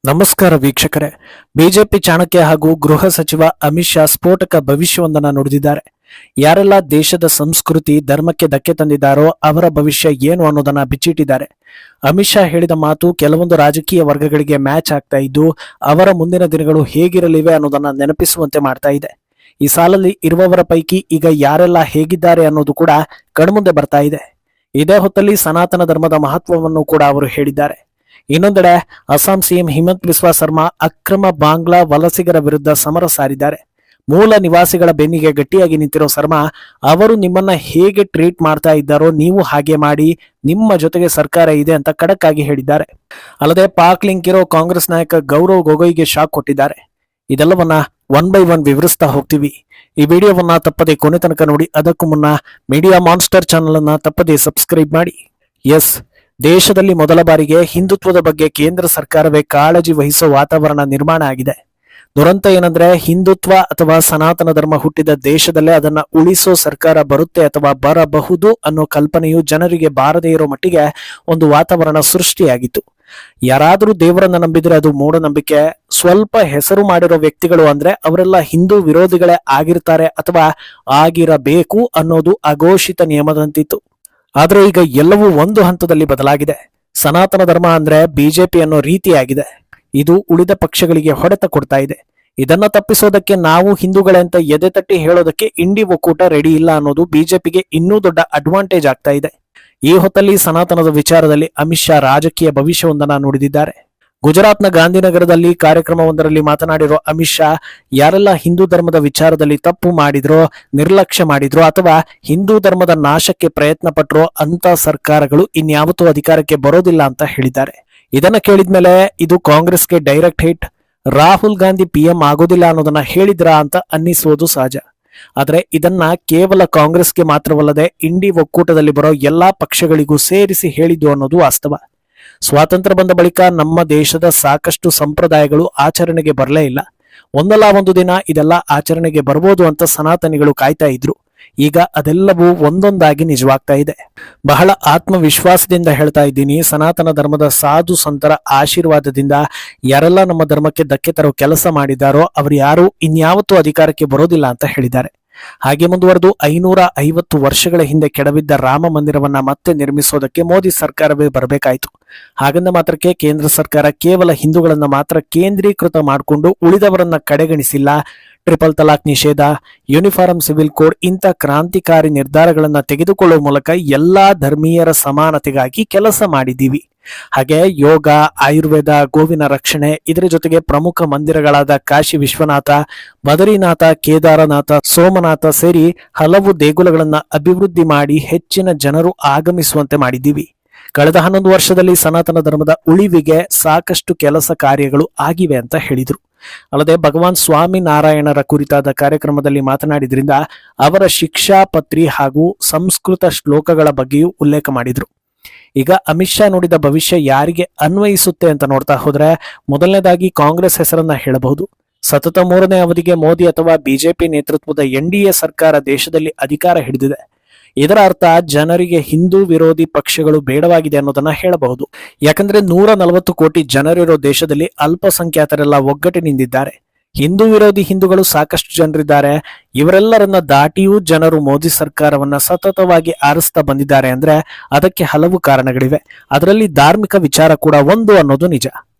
ನಮಸ್ಕಾರ ವೀಕ್ಷಕರೇ. ಬಿಜೆಪಿ ಚಾಣಕ್ಯ ಹಾಗೂ ಗೃಹ ಸಚಿವ ಅಮಿತ್ ಶಾ ಸ್ಫೋಟಕ ಭವಿಷ್ಯವೊಂದನ್ನು ನುಡಿದಿದ್ದಾರೆ. ಯಾರೆಲ್ಲ ದೇಶದ ಸಂಸ್ಕೃತಿ ಧರ್ಮಕ್ಕೆ ಧಕ್ಕೆ ತಂದಿದ್ದಾರೋ ಅವರ ಭವಿಷ್ಯ ಏನು ಅನ್ನೋದನ್ನ ಬಿಚ್ಚಿಟ್ಟಿದ್ದಾರೆ. ಅಮಿತ್ ಶಾ ಹೇಳಿದ ಮಾತು ಕೆಲವೊಂದು ರಾಜಕೀಯ ವರ್ಗಗಳಿಗೆ ಮ್ಯಾಚ್ ಆಗ್ತಾ ಇದ್ದು ಅವರ ಮುಂದಿನ ದಿನಗಳು ಹೇಗಿರಲಿವೆ ಅನ್ನೋದನ್ನ ನೆನಪಿಸುವಂತೆ ಮಾಡ್ತಾ ಇದೆ. ಈ ಸಾಲಲ್ಲಿ ಇರುವವರ ಪೈಕಿ ಈಗ ಯಾರೆಲ್ಲ ಹೇಗಿದ್ದಾರೆ ಅನ್ನೋದು ಕೂಡ ಕಣ್ಮುಂದೆ ಬರ್ತಾ ಇದೆ. ಇದೇ ಹೊತ್ತಲ್ಲಿ ಸನಾತನ ಧರ್ಮದ ಮಹತ್ವವನ್ನು ಕೂಡ ಅವರು ಹೇಳಿದ್ದಾರೆ. ಇನ್ನೊಂದೆಡೆ ಅಸ್ಸಾಂ ಸಿಎಂ ಹಿಮಂತ್ ಬಿಸ್ವಾ ಸರ್ಮಾ ಅಕ್ರಮ ಬಾಂಗ್ಲಾ ವಲಸಿಗರ ವಿರುದ್ಧ ಸಮರ ಸಾರಿದ್ದಾರೆ. ಮೂಲ ನಿವಾಸಿಗಳ ಬೆನ್ನಿಗೆ ಗಟ್ಟಿಯಾಗಿ ನಿಂತಿರೋ ಸರ್ಮಾ ಅವರು ನಿಮ್ಮನ್ನ ಹೇಗೆ ಟ್ರೀಟ್ ಮಾಡ್ತಾ ಇದ್ದಾರೋ ನೀವು ಹಾಗೆ ಮಾಡಿ, ನಿಮ್ಮ ಜೊತೆಗೆ ಸರ್ಕಾರ ಇದೆ ಅಂತ ಖಡಕ್ ಆಗಿ ಹೇಳಿದ್ದಾರೆ. ಅಲ್ಲದೆ ಪಾಕ್ ಲಿಂಕ್ ಇರೋ ಕಾಂಗ್ರೆಸ್ ನಾಯಕ ಗೌರವ್ ಗೊಗೊಯ್ಗೆ ಶಾಕ್ ಕೊಟ್ಟಿದ್ದಾರೆ. ಇದೆಲ್ಲವನ್ನ ಒನ್ ಬೈ ಒನ್ ವಿವರಿಸ್ತಾ ಹೋಗ್ತೀವಿ. ಈ ವಿಡಿಯೋವನ್ನ ತಪ್ಪದೆ ಕೊನೆ ತನಕ ನೋಡಿ. ಅದಕ್ಕೂ ಮುನ್ನ ಮೀಡಿಯಾ ಮಾನ್ಸ್ಟರ್ ಚಾನಲ್ ಅನ್ನ ತಪ್ಪದೆ ಸಬ್ಸ್ಕ್ರೈಬ್ ಮಾಡಿ. ಎಸ್, ದೇಶದಲ್ಲಿ ಮೊದಲ ಬಾರಿಗೆ ಹಿಂದುತ್ವದ ಬಗ್ಗೆ ಕೇಂದ್ರ ಸರ್ಕಾರವೇ ಕಾಳಜಿ ವಹಿಸೋ ವಾತಾವರಣ ನಿರ್ಮಾಣ ಆಗಿದೆ. ದುರಂತ ಏನಂದ್ರೆ, ಹಿಂದುತ್ವ ಅಥವಾ ಸನಾತನ ಧರ್ಮ ಹುಟ್ಟಿದ ದೇಶದಲ್ಲೇ ಅದನ್ನ ಉಳಿಸೋ ಸರ್ಕಾರ ಬರುತ್ತೆ ಅಥವಾ ಬರಬಹುದು ಅನ್ನೋ ಕಲ್ಪನೆಯು ಜನರಿಗೆ ಬಾರದೇ ಇರೋ ಮಟ್ಟಿಗೆ ಒಂದು ವಾತಾವರಣ ಸೃಷ್ಟಿಯಾಗಿತ್ತು. ಯಾರಾದ್ರೂ ದೇವರನ್ನ ನಂಬಿದ್ರೆ ಅದು ಮೂಢನಂಬಿಕೆ. ಸ್ವಲ್ಪ ಹೆಸರು ಮಾಡಿರೋ ವ್ಯಕ್ತಿಗಳು ಅಂದ್ರೆ ಅವರೆಲ್ಲ ಹಿಂದೂ ವಿರೋಧಿಗಳೇ ಆಗಿರ್ತಾರೆ ಅಥವಾ ಆಗಿರಬೇಕು ಅನ್ನೋದು ಅಘೋಷಿತ ನಿಯಮದಂತಿತ್ತು. ಆದ್ರೆ ಈಗ ಎಲ್ಲವೂ ಒಂದು ಹಂತದಲ್ಲಿ ಬದಲಾಗಿದೆ. ಸನಾತನ ಧರ್ಮ ಅಂದ್ರೆ ಬಿಜೆಪಿ ಅನ್ನೋ ರೀತಿಯಾಗಿದೆ. ಇದು ಉಳಿದ ಪಕ್ಷಗಳಿಗೆ ಹೊಡೆತ ಕೊಡ್ತಾ ಇದೆ. ಇದನ್ನ ತಪ್ಪಿಸೋದಕ್ಕೆ ನಾವು ಹಿಂದೂಗಳೇ ಅಂತ ಎದೆ ತಟ್ಟಿ ಹೇಳೋದಕ್ಕೆ ಇಂಡಿ ಒಕ್ಕೂಟ ರೆಡಿ ಇಲ್ಲ ಅನ್ನೋದು ಬಿಜೆಪಿಗೆ ಇನ್ನೂ ದೊಡ್ಡ ಅಡ್ವಾಂಟೇಜ್ ಆಗ್ತಾ ಇದೆ. ಈ ಹೊತ್ತಲ್ಲಿ ಸನಾತನದ ವಿಚಾರದಲ್ಲಿ ಅಮಿತ್ ಶಾ ರಾಜಕೀಯ ಭವಿಷ್ಯವೊಂದನ್ನ ನುಡಿದಿದ್ದಾರೆ. ಗುಜರಾತ್ನ ಗಾಂಧಿನಗರದಲ್ಲಿ ಕಾರ್ಯಕ್ರಮವೊಂದರಲ್ಲಿ ಮಾತನಾಡಿರೋ ಅಮಿತ್ ಶಾ ಯಾರೆಲ್ಲ ಹಿಂದೂ ಧರ್ಮದ ವಿಚಾರದಲ್ಲಿ ತಪ್ಪು ಮಾಡಿದ್ರೋ, ನಿರ್ಲಕ್ಷ್ಯ ಮಾಡಿದ್ರೋ ಅಥವಾ ಹಿಂದೂ ಧರ್ಮದ ನಾಶಕ್ಕೆ ಪ್ರಯತ್ನ ಪಟ್ರೋ ಅಂತ ಸರ್ಕಾರಗಳು ಇನ್ಯಾವತ್ತೂ ಅಧಿಕಾರಕ್ಕೆ ಬರೋದಿಲ್ಲ ಅಂತ ಹೇಳಿದ್ದಾರೆ. ಇದನ್ನ ಕೇಳಿದ್ಮೇಲೆ ಇದು ಕಾಂಗ್ರೆಸ್ಗೆ direct hit. Rahul Gandhi PM ಆಗೋದಿಲ್ಲ ಅನ್ನೋದನ್ನ ಹೇಳಿದ್ರಾ ಅಂತ ಅನ್ನಿಸುವುದು ಸಹಜ. ಆದ್ರೆ ಇದನ್ನ ಕೇವಲ ಕಾಂಗ್ರೆಸ್ಗೆ ಮಾತ್ರವಲ್ಲದೆ ಇಂಡಿ ಒಕ್ಕೂಟದಲ್ಲಿ ಬರೋ ಎಲ್ಲಾ ಪಕ್ಷಗಳಿಗೂ ಸೇರಿಸಿ ಹೇಳಿದ್ದು ಅನ್ನೋದು ವಾಸ್ತವ. ಸ್ವಾತಂತ್ರ್ಯ ಬಂದ ಬಳಿಕ ನಮ್ಮ ದೇಶದ ಸಾಕಷ್ಟು ಸಂಪ್ರದಾಯಗಳು ಆಚರಣೆಗೆ ಬರಲೇ ಇಲ್ಲ. ಒಂದಲ್ಲ ಒಂದು ದಿನ ಇದೆಲ್ಲ ಆಚರಣೆಗೆ ಬರ್ಬೋದು ಅಂತ ಸನಾತನಿಗಳು ಕಾಯ್ತಾ ಇದ್ರು. ಈಗ ಅದೆಲ್ಲವೂ ಒಂದೊಂದಾಗಿ ನಿಜವಾಗ್ತಾ ಇದೆ. ಬಹಳ ಆತ್ಮವಿಶ್ವಾಸದಿಂದ ಹೇಳ್ತಾ ಇದ್ದೀನಿ, ಸನಾತನ ಧರ್ಮದ ಸಾಧು ಸಂತರ ಆಶೀರ್ವಾದದಿಂದ ಯಾರೆಲ್ಲ ನಮ್ಮ ಧರ್ಮಕ್ಕೆ ಧಕ್ಕೆ ತರೋ ಕೆಲಸ ಮಾಡಿದಾರೋ ಅವರು ಯಾರು ಇನ್ಯಾವತ್ತೂ ಅಧಿಕಾರಕ್ಕೆ ಬರೋದಿಲ್ಲ ಅಂತ ಹೇಳಿದ್ದಾರೆ. ಹಾಗೆ ಮುಂದುವರೆದು 550 ವರ್ಷಗಳ ಹಿಂದೆ ಕೆಡವಿದ್ದ ರಾಮ ಮಂದಿರವನ್ನ ಮತ್ತೆ ನಿರ್ಮಿಸೋದಕ್ಕೆ ಮೋದಿ ಸರ್ಕಾರವೇ ಬರಬೇಕಾಯಿತು. ಹಾಗಂದ ಮಾತ್ರಕ್ಕೆ ಕೇಂದ್ರ ಸರ್ಕಾರ ಕೇವಲ ಹಿಂದೂಗಳನ್ನ ಮಾತ್ರ ಕೇಂದ್ರೀಕೃತ ಮಾಡಿಕೊಂಡು ಉಳಿದವರನ್ನ ಕಡೆಗಣಿಸಿಲ್ಲ. ಟ್ರಿಪಲ್ ತಲಾಕ್ ನಿಷೇಧ, ಯೂನಿಫಾರ್ಮ್ ಸಿವಿಲ್ ಕೋಡ್ ಇಂಥ ಕ್ರಾಂತಿಕಾರಿ ನಿರ್ಧಾರಗಳನ್ನ ತೆಗೆದುಕೊಳ್ಳುವ ಮೂಲಕ ಎಲ್ಲಾ ಧರ್ಮೀಯರ ಸಮಾನತೆಗಾಗಿ ಕೆಲಸ ಮಾಡಿದ್ದೀವಿ. ಹಾಗೆ ಯೋಗ, ಆಯುರ್ವೇದ, ಗೋವಿನ ರಕ್ಷಣೆ, ಇದರ ಜೊತೆಗೆ ಪ್ರಮುಖ ಮಂದಿರಗಳಾದ ಕಾಶಿ ವಿಶ್ವನಾಥ, ಬದರಿನಾಥ, ಕೇದಾರನಾಥ, ಸೋಮನಾಥ ಸೇರಿ ಹಲವು ದೇಗುಲಗಳನ್ನ ಅಭಿವೃದ್ಧಿ ಮಾಡಿ ಹೆಚ್ಚಿನ ಜನರು ಆಗಮಿಸುವಂತೆ ಮಾಡಿದ್ದೀವಿ. ಕಳೆದ 11 ವರ್ಷದಲ್ಲಿ ಸನಾತನ ಧರ್ಮದ ಉಳಿವಿಗೆ ಸಾಕಷ್ಟು ಕೆಲಸ ಕಾರ್ಯಗಳು ಆಗಿವೆ ಅಂತ ಹೇಳಿದ್ರು. ಅಲ್ಲದೆ ಭಗವಾನ್ ಸ್ವಾಮಿ ನಾರಾಯಣರ ಕುರಿತಾದ ಕಾರ್ಯಕ್ರಮದಲ್ಲಿ ಮಾತನಾಡಿದ್ರಿಂದ ಅವರ ಶಿಕ್ಷಾಪತ್ರಿ ಹಾಗೂ ಸಂಸ್ಕೃತ ಶ್ಲೋಕಗಳ ಬಗ್ಗೆಯೂ ಉಲ್ಲೇಖ ಮಾಡಿದ್ರು. ಈಗ ಅಮಿತ್ ಶಾ ನುಡಿದ ಭವಿಷ್ಯ ಯಾರಿಗೆ ಅನ್ವಯಿಸುತ್ತೆ ಅಂತ ನೋಡ್ತಾ ಹೋದ್ರೆ, ಮೊದಲನೇದಾಗಿ ಕಾಂಗ್ರೆಸ್ ಹೆಸರನ್ನ ಹೇಳಬಹುದು. ಸತತ 3ನೇ ಅವಧಿಗೆ ಮೋದಿ ಅಥವಾ ಬಿಜೆಪಿ ನೇತೃತ್ವದ ಎನ್ಡಿಎ ಸರ್ಕಾರ ದೇಶದಲ್ಲಿ ಅಧಿಕಾರ ಹಿಡಿದಿದೆ. ಇದರ ಅರ್ಥ ಜನರಿಗೆ ಹಿಂದೂ ವಿರೋಧಿ ಪಕ್ಷಗಳು ಬೇಡವಾಗಿದೆ ಅನ್ನೋದನ್ನ ಹೇಳಬಹುದು. ಯಾಕಂದ್ರೆ 140 ಕೋಟಿ ಜನರಿರೋ ದೇಶದಲ್ಲಿ ಅಲ್ಪಸಂಖ್ಯಾತರೆಲ್ಲ ಒಗ್ಗಟ್ಟಿನಿಂದಿದ್ದಾರೆ. ಹಿಂದೂ ವಿರೋಧಿ ಹಿಂದೂಗಳು ಸಾಕಷ್ಟು ಜನರಿದ್ದಾರೆ. ಇವರೆಲ್ಲರನ್ನ ದಾಟಿಯೂ ಜನರು ಮೋದಿ ಸರ್ಕಾರವನ್ನ ಸತತವಾಗಿ ಆರಿಸ್ತಾ ಬಂದಿದ್ದಾರೆ ಅಂದ್ರೆ ಅದಕ್ಕೆ ಹಲವು ಕಾರಣಗಳಿವೆ. ಅದರಲ್ಲಿ ಧಾರ್ಮಿಕ ವಿಚಾರ ಕೂಡ ಒಂದು ಅನ್ನೋದು ನಿಜ.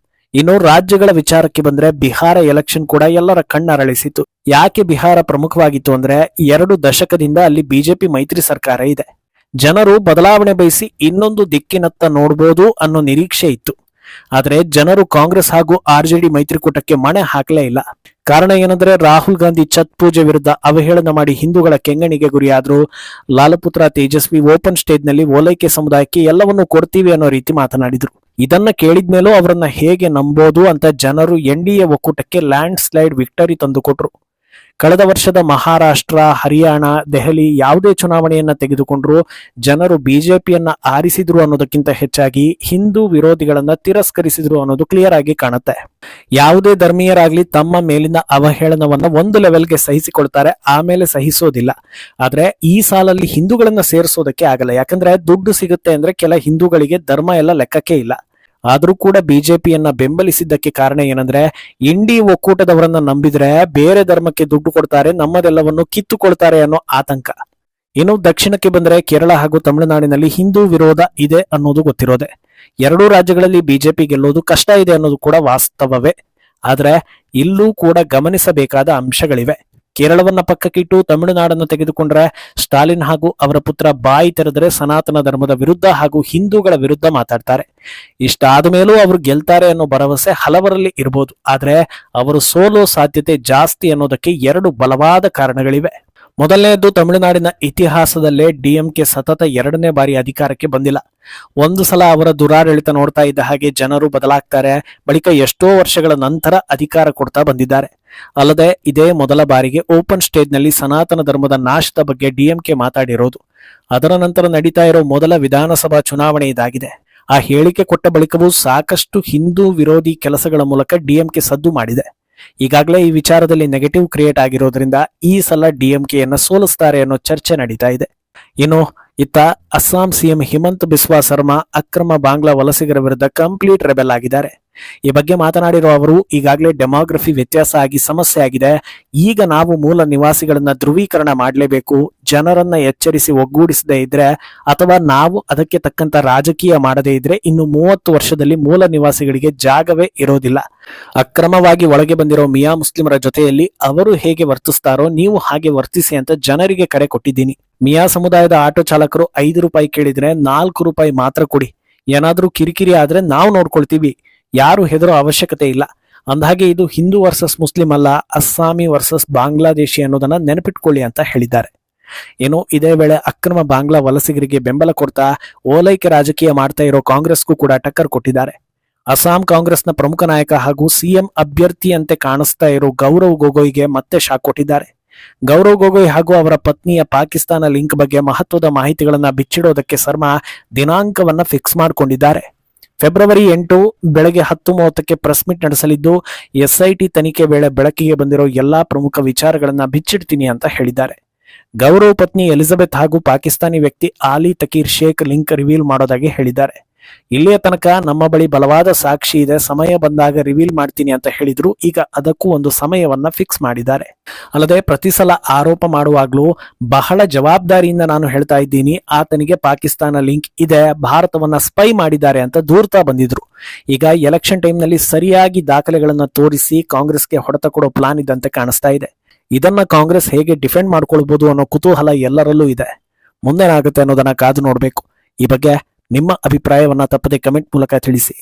ಇನ್ನು ರಾಜ್ಯಗಳ ವಿಚಾರಕ್ಕೆ ಬಂದ್ರೆ ಬಿಹಾರ ಎಲೆಕ್ಷನ್ ಕೂಡ ಎಲ್ಲರ ಕಣ್ಣರಳಿಸಿತು. ಯಾಕೆ ಬಿಹಾರ ಪ್ರಮುಖವಾಗಿತ್ತು ಅಂದ್ರೆ 2 ದಶಕದಿಂದ ಅಲ್ಲಿ ಬಿಜೆಪಿ ಮೈತ್ರಿ ಸರ್ಕಾರ ಇದೆ. ಜನರು ಬದಲಾವಣೆ ಬಯಸಿ ಇನ್ನೊಂದು ದಿಕ್ಕಿನತ್ತ ನೋಡ್ಬೋದು ಅನ್ನೋ ನಿರೀಕ್ಷೆ ಇತ್ತು. ಆದ್ರೆ ಜನರು ಕಾಂಗ್ರೆಸ್ ಹಾಗೂ ಆರ್ಜೆಡಿ ಮೈತ್ರಿಕೂಟಕ್ಕೆ ಮಣೆ ಹಾಕಲೇ ಇಲ್ಲ. ಕಾರಣ ಏನಂದ್ರೆ, ರಾಹುಲ್ ಗಾಂಧಿ ಛತ್ ಪೂಜೆ ವಿರುದ್ಧ ಅವಹೇಳನ ಮಾಡಿ ಹಿಂದೂಗಳ ಕೆಂಗಣಿಗೆ ಗುರಿಯಾದ್ರು. ಲಾಲಪುತ್ರ ತೇಜಸ್ವಿ ಓಪನ್ ಸ್ಟೇಜ್ ನಲ್ಲಿ ಓಲೈಕೆ ಸಮುದಾಯಕ್ಕೆ ಎಲ್ಲವನ್ನೂ ಕೊಡ್ತೀವಿ ಅನ್ನೋ ರೀತಿ ಮಾತನಾಡಿದ್ರು. ಇದನ್ನ ಕೇಳಿದ್ಮೇಲೂ ಅವರನ್ನ ಹೇಗೆ ನಂಬೋದು ಅಂತ ಜನರು ಎನ್ಡಿಎ ಒಕ್ಕೂಟಕ್ಕೆ ಲ್ಯಾಂಡ್ ಸ್ಲೈಡ್ ವಿಕ್ಟರಿ ತಂದುಕೊಟ್ರು. ಕಳೆದ ವರ್ಷದ ಮಹಾರಾಷ್ಟ್ರ, ಹರಿಯಾಣ, ದೆಹಲಿ ಯಾವುದೇ ಚುನಾವಣೆಯನ್ನ ತೆಗೆದುಕೊಂಡ್ರು ಜನರು ಬಿಜೆಪಿಯನ್ನ ಆರಿಸಿದ್ರು ಅನ್ನೋದಕ್ಕಿಂತ ಹೆಚ್ಚಾಗಿ ಹಿಂದೂ ವಿರೋಧಿಗಳನ್ನ ತಿರಸ್ಕರಿಸಿದ್ರು ಅನ್ನೋದು ಕ್ಲಿಯರ್ ಆಗಿ ಕಾಣುತ್ತೆ. ಯಾವುದೇ ಧರ್ಮೀಯರಾಗ್ಲಿ ತಮ್ಮ ಮೇಲಿನ ಅವಹೇಳನವನ್ನ ಒಂದು ಲೆವೆಲ್ಗೆ ಸಹಿಸಿಕೊಳ್ತಾರೆ, ಆಮೇಲೆ ಸಹಿಸೋದಿಲ್ಲ. ಆದ್ರೆ ಈ ಸಾಲಲ್ಲಿ ಹಿಂದೂಗಳನ್ನ ಸೇರಿಸೋದಕ್ಕೆ ಆಗಲ್ಲ. ಯಾಕಂದ್ರೆ ದುಡ್ಡು ಸಿಗುತ್ತೆ ಅಂದ್ರೆ ಕೆಲ ಹಿಂದೂಗಳಿಗೆ ಧರ್ಮ ಎಲ್ಲ ಲೆಕ್ಕಕ್ಕೆ ಇಲ್ಲ. ಆದ್ರೂ ಕೂಡ ಬಿಜೆಪಿಯನ್ನ ಬೆಂಬಲಿಸಿದ್ದಕ್ಕೆ ಕಾರಣ ಏನಂದ್ರೆ ಇಂಡಿ ಒಕ್ಕೂಟದವರನ್ನ ನಂಬಿದ್ರೆ ಬೇರೆ ಧರ್ಮಕ್ಕೆ ದುಡ್ಡು ಕೊಡ್ತಾರೆ, ನಮ್ಮದೆಲ್ಲವನ್ನು ಕಿತ್ತುಕೊಳ್ತಾರೆ ಅನ್ನೋ ಆತಂಕ. ಇನ್ನು ದಕ್ಷಿಣಕ್ಕೆ ಬಂದರೆ ಕೇರಳ ಹಾಗೂ ತಮಿಳುನಾಡಿನಲ್ಲಿ ಹಿಂದೂ ವಿರೋಧ ಇದೆ ಅನ್ನೋದು ಗೊತ್ತಿರೋದೆ. ಎರಡೂ ರಾಜ್ಯಗಳಲ್ಲಿ ಬಿಜೆಪಿ ಗೆಲ್ಲೋದು ಕಷ್ಟ ಇದೆ ಅನ್ನೋದು ಕೂಡ ವಾಸ್ತವವೇ. ಆದ್ರೆ ಇಲ್ಲೂ ಕೂಡ ಗಮನಿಸಬೇಕಾದ ಅಂಶಗಳಿವೆ. ಕೇರಳವನ್ನ ಪಕ್ಕಕ್ಕಿಟ್ಟು ತಮಿಳುನಾಡನ್ನು ತೆಗೆದುಕೊಂಡ್ರೆ ಸ್ಟಾಲಿನ್ ಹಾಗೂ ಅವರ ಪುತ್ರ ಬಾಯಿ ತೆರೆದರೆ ಸನಾತನ ಧರ್ಮದ ವಿರುದ್ಧ ಹಾಗೂ ಹಿಂದೂಗಳ ವಿರುದ್ಧ ಮಾತಾಡ್ತಾರೆ. ಇಷ್ಟಾದ ಮೇಲೂ ಅವರು ಗೆಲ್ತಾರೆ ಅನ್ನೋ ಭರವಸೆ ಹಲವರಲ್ಲಿ ಇರಬಹುದು. ಆದ್ರೆ ಅವರು ಸೋಲೋ ಸಾಧ್ಯತೆ ಜಾಸ್ತಿ ಅನ್ನೋದಕ್ಕೆ ಎರಡು ಬಲವಾದ ಕಾರಣಗಳಿವೆ. ಮೊದಲನೆಯದ್ದು, ತಮಿಳುನಾಡಿನ ಇತಿಹಾಸದಲ್ಲೇ ಡಿಎಂಕೆ ಸತತ 2ನೇ ಬಾರಿ ಅಧಿಕಾರಕ್ಕೆ ಬಂದಿಲ್ಲ. ಒಂದು ಸಲ ಅವರ ದುರಾಡಳಿತ ನೋಡ್ತಾ ಇದ್ದ ಹಾಗೆ ಜನರು ಬದಲಾಗ್ತಾರೆ, ಬಳಿಕ ಎಷ್ಟೋ ವರ್ಷಗಳ ನಂತರ ಅಧಿಕಾರ ಕೊಡ್ತಾ ಬಂದಿದ್ದಾರೆ. ಅಲ್ಲದೆ ಇದೇ ಮೊದಲ ಬಾರಿಗೆ ಓಪನ್ ಸ್ಟೇಜ್ ನಲ್ಲಿ ಸನಾತನ ಧರ್ಮದ ನಾಶದ ಬಗ್ಗೆ ಡಿಎಂಕೆ ಮಾತಾಡಿರೋದು. ಅದರ ನಂತರ ನಡೀತಾ ಇರೋ ಮೊದಲ ವಿಧಾನಸಭಾ ಚುನಾವಣೆ ಇದಾಗಿದೆ. ಆ ಹೇಳಿಕೆ ಕೊಟ್ಟ ಬಳಿಕವೂ ಸಾಕಷ್ಟು ಹಿಂದೂ ವಿರೋಧಿ ಕೆಲಸಗಳ ಮೂಲಕ ಡಿಎಂಕೆ ಸದ್ದು ಮಾಡಿದೆ. ಈಗಾಗಲೇ ಈ ವಿಚಾರದಲ್ಲಿ ನೆಗೆಟಿವ್ ಕ್ರಿಯೇಟ್ ಆಗಿರೋದ್ರಿಂದ ಈ ಸಲ ಡಿಎಂಕೆಯನ್ನ ಸೋಲಿಸ್ತಾರೆ ಅನ್ನೋ ಚರ್ಚೆ ನಡೀತಾ ಇದೆ. ಇನ್ನು ಇತ್ತ ಅಸ್ಸಾಂ ಸಿಎಂ ಹಿಮಂತ್ ಬಿಸ್ವಾ ಸರ್ಮಾ ಅಕ್ರಮ ಬಾಂಗ್ಲಾ ವಲಸಿಗರ ವಿರುದ್ಧ ಕಂಪ್ಲೀಟ್ ರೆಬೆಲ್ ಆಗಿದ್ದಾರೆ. ಈ ಬಗ್ಗೆ ಮಾತನಾಡಿರೋ ಅವರು, ಈಗಾಗಲೇ ಡೆಮೋಗ್ರಫಿ ವ್ಯತ್ಯಾಸ ಆಗಿ ಸಮಸ್ಯೆ ಆಗಿದೆ. ಈಗ ನಾವು ಮೂಲ ನಿವಾಸಿಗಳನ್ನ ಧ್ರುವೀಕರಣ ಮಾಡಲೇಬೇಕು. ಜನರನ್ನ ಎಚ್ಚರಿಸಿ ಒಗ್ಗೂಡಿಸದೇ ಇದ್ರೆ ಅಥವಾ ನಾವು ಅದಕ್ಕೆ ತಕ್ಕಂತ ರಾಜಕೀಯ ಮಾಡದೇ ಇದ್ರೆ ಇನ್ನು 30 ವರ್ಷದಲ್ಲಿ ಮೂಲ ನಿವಾಸಿಗಳಿಗೆ ಜಾಗವೇ ಇರೋದಿಲ್ಲ. ಅಕ್ರಮವಾಗಿ ಒಳಗೆ ಬಂದಿರೋ ಮಿಯಾ ಮುಸ್ಲಿಮರ ಜೊತೆಯಲ್ಲಿ ಅವರು ಹೇಗೆ ವರ್ತಿಸ್ತಾರೋ ನೀವು ಹಾಗೆ ವರ್ತಿಸಿ ಅಂತ ಜನರಿಗೆ ಕರೆ ಕೊಟ್ಟಿದ್ದೀನಿ. ಮಿಯಾ ಸಮುದಾಯದ ಆಟೋ ಚಾಲಕರು 5 ರೂಪಾಯಿ ಕೇಳಿದ್ರೆ 4 ರೂಪಾಯಿ ಮಾತ್ರ ಕೊಡಿ. ಏನಾದ್ರೂ ಕಿರಿಕಿರಿ ಆದ್ರೆ ನಾವು ನೋಡ್ಕೊಳ್ತೀವಿ, ಯಾರು ಹೆದರೋ ಅವಶ್ಯಕತೆ ಇಲ್ಲ. ಅಂದಹಾಗೆ ಇದು ಹಿಂದೂ ವರ್ಸಸ್ ಮುಸ್ಲಿಂ ಅಲ್ಲ, ಅಸ್ಸಾಮಿ ವರ್ಸಸ್ ಬಾಂಗ್ಲಾದೇಶಿ ಅನ್ನೋದನ್ನ ನೆನಪಿಟ್ಕೊಳ್ಳಿ ಅಂತ ಹೇಳಿದ್ದಾರೆ. ಏನು ಇದೇ ವೇಳೆ ಅಕ್ರಮ ಬಾಂಗ್ಲಾ ವಲಸಿಗರಿಗೆ ಬೆಂಬಲ ಕೊಡ್ತಾ ಓಲೈಕೆ ರಾಜಕೀಯ ಮಾಡ್ತಾ ಇರೋ ಕಾಂಗ್ರೆಸ್ಗೂ ಕೂಡ ಟಕ್ಕರ್ ಕೊಟ್ಟಿದ್ದಾರೆ. ಅಸ್ಸಾಂ ಕಾಂಗ್ರೆಸ್ನ ಪ್ರಮುಖ ನಾಯಕ ಹಾಗೂ ಸಿಎಂ ಅಭ್ಯರ್ಥಿಯಂತೆ ಕಾಣಿಸ್ತಾ ಇರೋ ಗೌರವ್ ಗೊಗೊಯ್ಗೆ ಮತ್ತೆ ಶಾಕ್ ಕೊಟ್ಟಿದ್ದಾರೆ. ಗೌರವ್ ಗೊಗೊಯ್ ಹಾಗೂ ಅವರ ಪತ್ನಿಯ ಪಾಕಿಸ್ತಾನ ಲಿಂಕ್ ಬಗ್ಗೆ ಮಹತ್ವದ ಮಾಹಿತಿಗಳನ್ನ ಬಿಚ್ಚಿಡೋದಕ್ಕೆ ಸರ್ಮಾ ದಿನಾಂಕವನ್ನ ಫಿಕ್ಸ್ ಮಾಡಿಕೊಂಡಿದ್ದಾರೆ. ಫೆಬ್ರವರಿ 8 ಬೆಳಗ್ಗೆ 10:30ಕ್ಕೆ ಪ್ರೆಸ್ ಮೀಟ್ ನಡೆಸಲಿದ್ದು ಎಸ್ಐಟಿ ತನಿಖೆ ವೇಳೆ ಬೆಳಕಿಗೆ ಬಂದಿರೋ ಎಲ್ಲಾ ಪ್ರಮುಖ ವಿಚಾರಗಳನ್ನ ಬಿಚ್ಚಿಡ್ತೀನಿ ಅಂತ ಹೇಳಿದ್ದಾರೆ. ಗೌರವ್ ಪತ್ನಿ ಎಲಿಜಬೆತ್ ಹಾಗೂ ಪಾಕಿಸ್ತಾನಿ ವ್ಯಕ್ತಿ ಆಲಿ ತಕೀರ್ ಶೇಖ್ ಲಿಂಕ್ ರಿವೀಲ್ ಮಾಡೋದಾಗಿ ಹೇಳಿದ್ದಾರೆ. ಇಲ್ಲಿಯ ತನಕ ನಮ್ಮ ಬಳಿ ಬಲವಾದ ಸಾಕ್ಷಿ ಇದೆ, ಸಮಯ ಬಂದಾಗ ರಿವೀಲ್ ಮಾಡ್ತೀನಿ ಅಂತ ಹೇಳಿದ್ರು. ಈಗ ಅದಕ್ಕೂ ಒಂದು ಸಮಯವನ್ನ ಫಿಕ್ಸ್ ಮಾಡಿದ್ದಾರೆ. ಅಲ್ಲದೆ ಪ್ರತಿ ಸಲ ಆರೋಪ ಮಾಡುವಾಗ್ಲೂ ಬಹಳ ಜವಾಬ್ದಾರಿಯಿಂದ ನಾನು ಹೇಳ್ತಾ ಇದ್ದೀನಿ, ಆತನಿಗೆ ಪಾಕಿಸ್ತಾನ ಲಿಂಕ್ ಇದೆ, ಭಾರತವನ್ನ ಸ್ಪೈ ಮಾಡಿದ್ದಾರೆ ಅಂತ ದೂರ್ತಾ ಬಂದಿದ್ರು. ಈಗ ಎಲೆಕ್ಷನ್ ಟೈಮ್ ನಲ್ಲಿ ಸರಿಯಾಗಿ ದಾಖಲೆಗಳನ್ನ ತೋರಿಸಿ ಕಾಂಗ್ರೆಸ್ಗೆ ಹೊಡೆತ ಕೊಡೋ ಪ್ಲಾನ್ ಇದ್ದಂತೆ ಕಾಣಿಸ್ತಾ ಇದೆ. ಇದನ್ನ ಕಾಂಗ್ರೆಸ್ ಹೇಗೆ ಡಿಫೆಂಡ್ ಮಾಡ್ಕೊಳ್ಬಹುದು ಅನ್ನೋ ಕುತೂಹಲ ಎಲ್ಲರಲ್ಲೂ ಇದೆ. ಮುಂದೇನಾಗುತ್ತೆ ಅನ್ನೋದನ್ನ ಕಾದು ನೋಡ್ಬೇಕು. ಈ ಬಗ್ಗೆ ನಿಮ್ಮ ಅಭಿಪ್ರಾಯವನ್ನ ತಪ್ಪದೆ ಕಮೆಂಟ್ ಮೂಲಕ ತಿಳಿಸಿ.